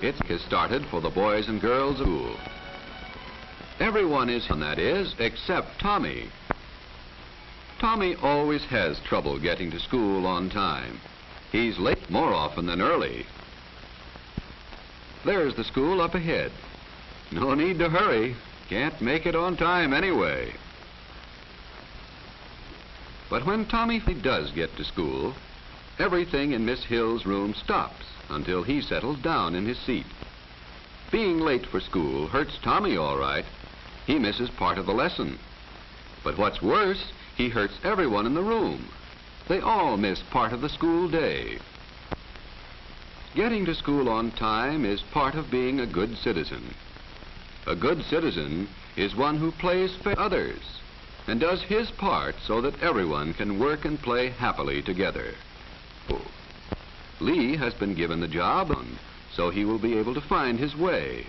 It's started for the boys and girls school. Everyone is, and that is, except Tommy. Tommy always has trouble getting to school on time. He's late more often than early. There's the school up ahead. No need to hurry. Can't make it on time anyway. But when Tommy does get to school, everything in Miss Hill's room stops until he settles down in his seat. Being late for school hurts Tommy all right. He misses part of the lesson. But what's worse, he hurts everyone in the room. They all miss part of the school day. Getting to school on time is part of being a good citizen. A good citizen is one who plays for others and does his part so that everyone can work and play happily together. Lee has been given the job, so he will be able to find his way.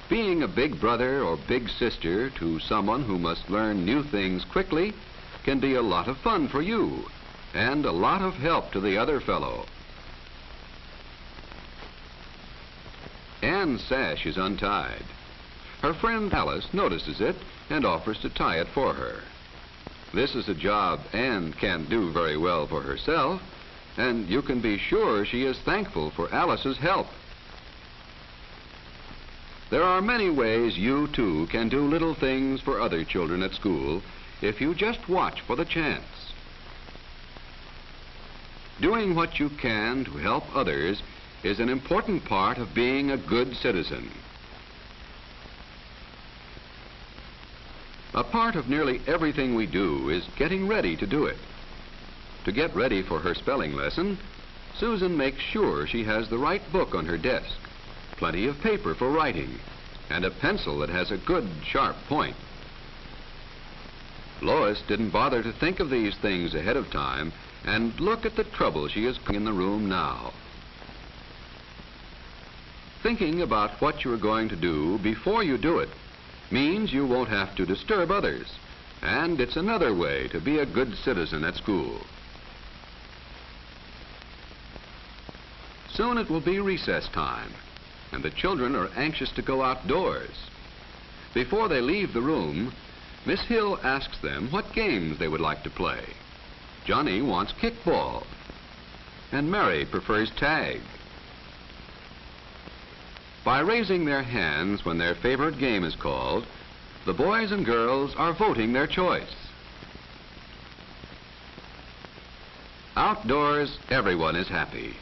Being a big brother or big sister to someone who must learn new things quickly can be a lot of fun for you and a lot of help to the other fellow. Anne's sash is untied. Her friend Alice notices it and offers to tie it for her. This is a job Anne can't do very well for herself, and you can be sure she is thankful for Alice's help. There are many ways you too can do little things for other children at school if you just watch for the chance. Doing what you can to help others is an important part of being a good citizen. A part of nearly everything we do is getting ready to do it. To get ready for her spelling lesson, Susan makes sure she has the right book on her desk, plenty of paper for writing, and a pencil that has a good, sharp point. Lois didn't bother to think of these things ahead of time, and look at the trouble she is in the room now. Thinking about what you are going to do before you do it means you won't have to disturb others, and it's another way to be a good citizen at school. Soon it will be recess time, and the children are anxious to go outdoors. Before they leave the room, Miss Hill asks them what games they would like to play. Johnny wants kickball, and Mary prefers tag. By raising their hands when their favorite game is called, the boys and girls are voting their choice. Outdoors, everyone is happy,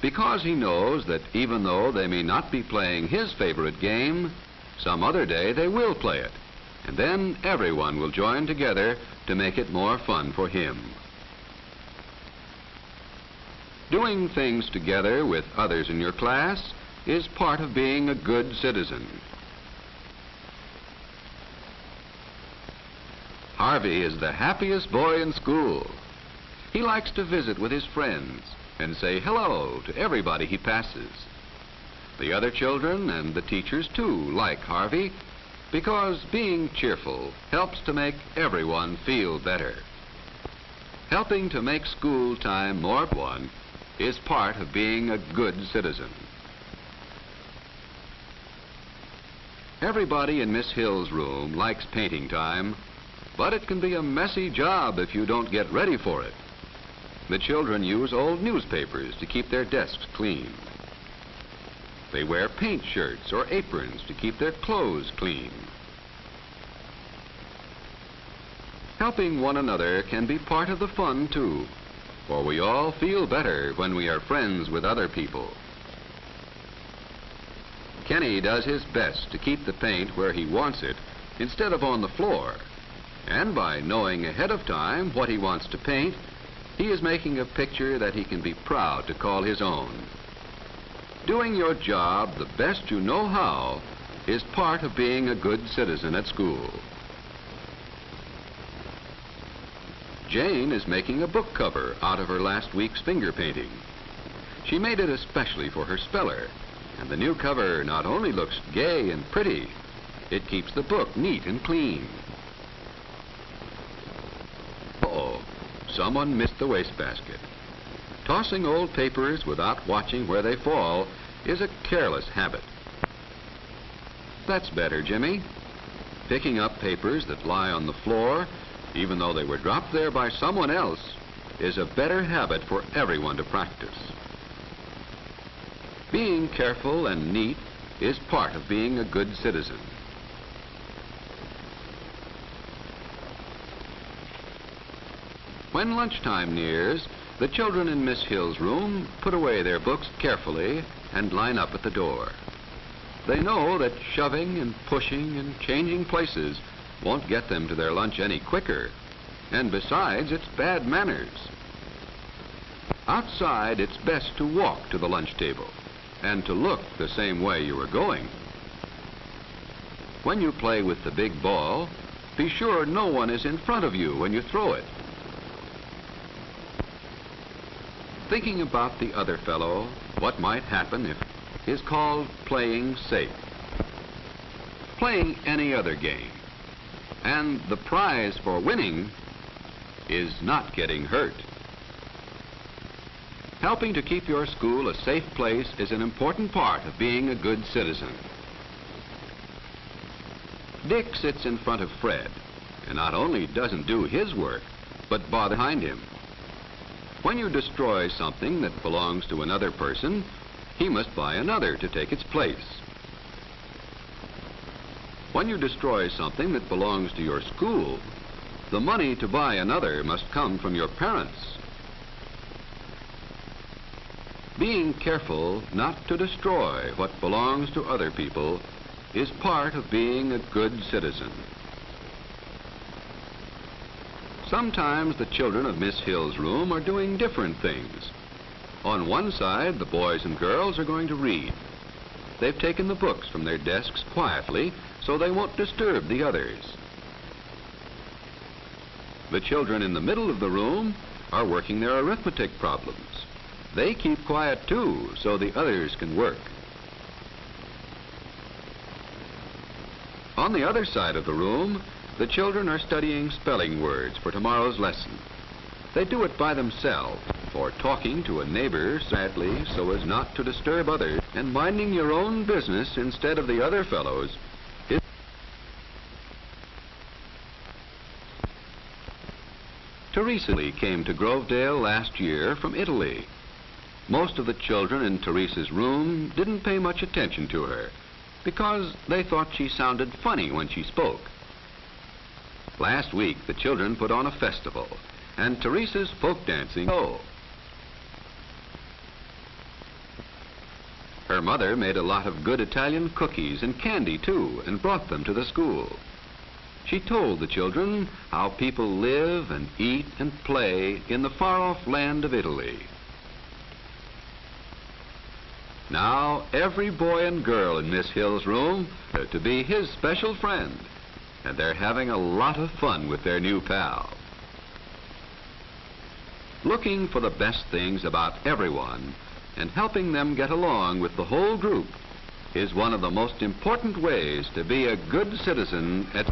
because he knows that even though they may not be playing his favorite game, some other day they will play it, and then everyone will join together to make it more fun for him. Doing things together with others in your class is part of being a good citizen. Harvey is the happiest boy in school. He likes to visit with his friends and say hello to everybody he passes. The other children and the teachers too like Harvey because being cheerful helps to make everyone feel better. Helping to make school time more fun is part of being a good citizen. Everybody in Miss Hill's room likes painting time, but it can be a messy job if you don't get ready for it. The children use old newspapers to keep their desks clean. They wear paint shirts or aprons to keep their clothes clean. Helping one another can be part of the fun too, for we all feel better when we are friends with other people. Kenny does his best to keep the paint where he wants it instead of on the floor. And by knowing ahead of time what he wants to paint, he is making a picture that he can be proud to call his own. Doing your job the best you know how is part of being a good citizen at school. Jane is making a book cover out of her last week's finger painting. She made it especially for her speller, and the new cover not only looks gay and pretty, it keeps the book neat and clean. Uh-oh, someone missed the wastebasket. Tossing old papers without watching where they fall is a careless habit. That's better, Jimmy. Picking up papers that lie on the floor, even though they were dropped there by someone else, is a better habit for everyone to practice. Being careful and neat is part of being a good citizen. When lunchtime nears, the children in Miss Hill's room put away their books carefully and line up at the door. They know that shoving and pushing and changing places won't get them to their lunch any quicker, and besides, it's bad manners. Outside, it's best to walk to the lunch table and to look the same way you are going. When you play with the big ball, be sure no one is in front of you when you throw it. Thinking about the other fellow, what might happen if, is called playing safe. Playing any other game. And the prize for winning is not getting hurt. Helping to keep your school a safe place is an important part of being a good citizen. Dick sits in front of Fred, and not only doesn't do his work, but bother behind him. When you destroy something that belongs to another person, he must buy another to take its place. When you destroy something that belongs to your school, the money to buy another must come from your parents. Being careful not to destroy what belongs to other people is part of being a good citizen. Sometimes the children of Miss Hill's room are doing different things. On one side, the boys and girls are going to read. They've taken the books from their desks quietly so they won't disturb the others. The children in the middle of the room are working their arithmetic problems. They keep quiet too so the others can work. On the other side of the room, the children are studying spelling words for tomorrow's lesson. They do it by themselves, or talking to a neighbor sadly so as not to disturb others, and minding your own business instead of the other fellows. Teresa came to Grovedale last year from Italy. Most of the children in Teresa's room didn't pay much attention to her because they thought she sounded funny when she spoke. Last week, the children put on a festival, and Teresa's folk dancing. Her mother made a lot of good Italian cookies and candy, too, and brought them to the school. She told the children how people live and eat and play in the far-off land of Italy. Now, every boy and girl in Miss Hill's room are to be his special friend, and they're having a lot of fun with their new pal. Looking for the best things about everyone and helping them get along with the whole group is one of the most important ways to be a good citizen at